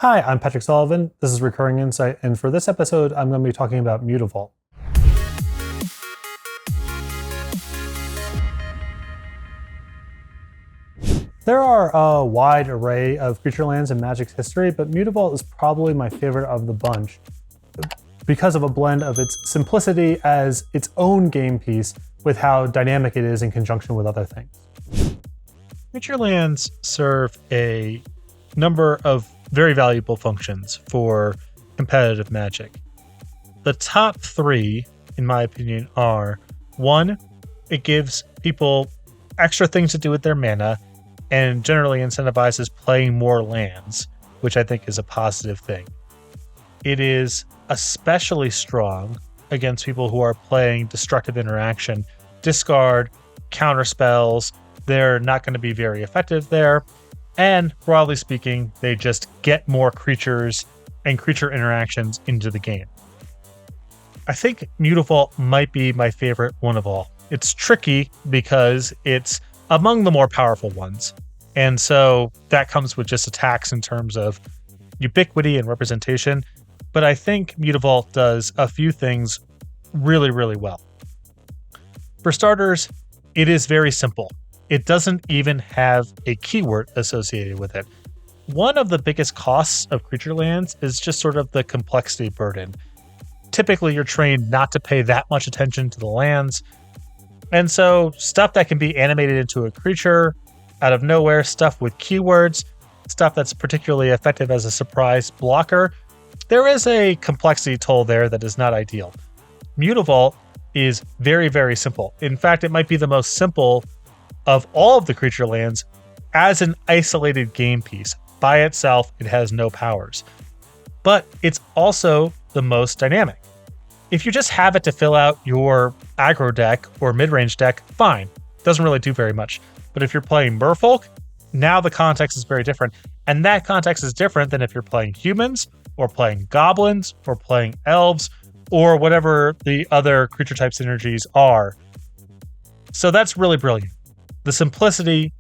Hi, I'm Patrick Sullivan. This is Recurring Insight, and for this episode, I'm going to be talking about Mutavault. There are a wide array of creature lands in Magic's history, but Mutavault is probably my favorite of the bunch because of a blend of its simplicity as its own game piece with how dynamic it is in conjunction with other things. Creature lands serve a number of very valuable functions for competitive Magic. The top three, in my opinion, are: one, it gives people extra things to do with their mana and generally incentivizes playing more lands, which I think is a positive thing. It is especially strong against people who are playing destructive interaction, discard, counter spells. They're not going to be very effective there. And broadly speaking, they just get more creatures and creature interactions into the game. I think Mutavault might be my favorite one of all. It's tricky because it's among the more powerful ones. And so that comes with just attacks in terms of ubiquity and representation. But I think Mutavault does a few things really, really well. For starters, it is very simple. It doesn't even have a keyword associated with it. One of the biggest costs of creature lands is just sort of the complexity burden. Typically, you're trained not to pay that much attention to the lands. And so stuff that can be animated into a creature out of nowhere, stuff with keywords, stuff that's particularly effective as a surprise blocker, there is a complexity toll there that is not ideal. Mutavault is very, very simple. In fact, it might be the most simple of all of the creature lands as an isolated game piece. By itself, it has no powers. But it's also the most dynamic. If you just have it to fill out your aggro deck or mid-range deck, fine. Doesn't really do very much. But if you're playing Merfolk, now the context is very different. And that context is different than if you're playing humans, or playing goblins, or playing elves, or whatever the other creature type synergies are. So that's really brilliant. The simplicity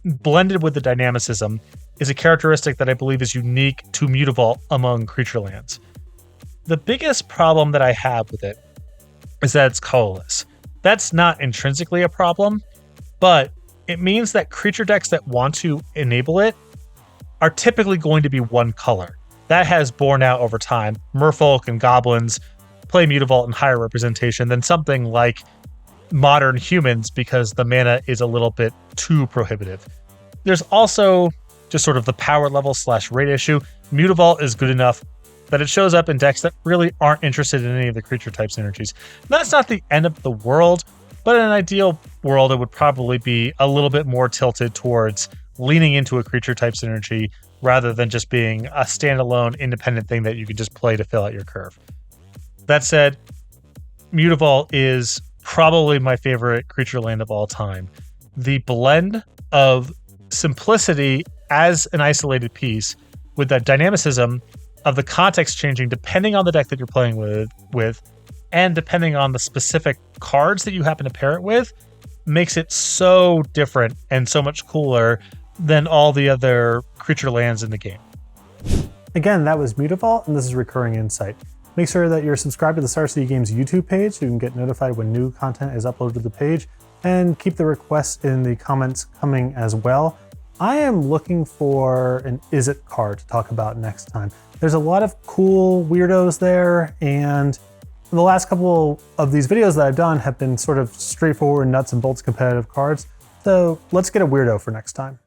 blended with the dynamicism is a characteristic that I believe is unique to Mutavault among creature lands. The biggest problem that I have with it is that it's colorless. That's not intrinsically a problem, but it means that creature decks that want to enable it are typically going to be one color. That has borne out over time. Merfolk and goblins play Mutavault in higher representation than something like modern humans because the mana is a little bit too prohibitive. There's also just sort of the power level / rate issue. Mutavault is good enough that it shows up in decks that really aren't interested in any of the creature type synergies. That's not the end of the world, but in an ideal world, it would probably be a little bit more tilted towards leaning into a creature type synergy rather than just being a standalone independent thing that you could just play to fill out your curve. That said, Mutavault is probably my favorite creature land of all time. The blend of simplicity as an isolated piece with that dynamicism of the context changing depending on the deck that you're playing with and depending on the specific cards that you happen to pair it with makes it so different and so much cooler than all the other creature lands in the game. Again, that was Mutavault, and this is Recurring Insight. Make sure that you're subscribed to the Star City Games YouTube page so you can get notified when new content is uploaded to the page, and keep the requests in the comments coming as well. I am looking for an Is It card to talk about next time. There's a lot of cool weirdos there, and the last couple of these videos that I've done have been sort of straightforward nuts and bolts competitive cards. So let's get a weirdo for next time.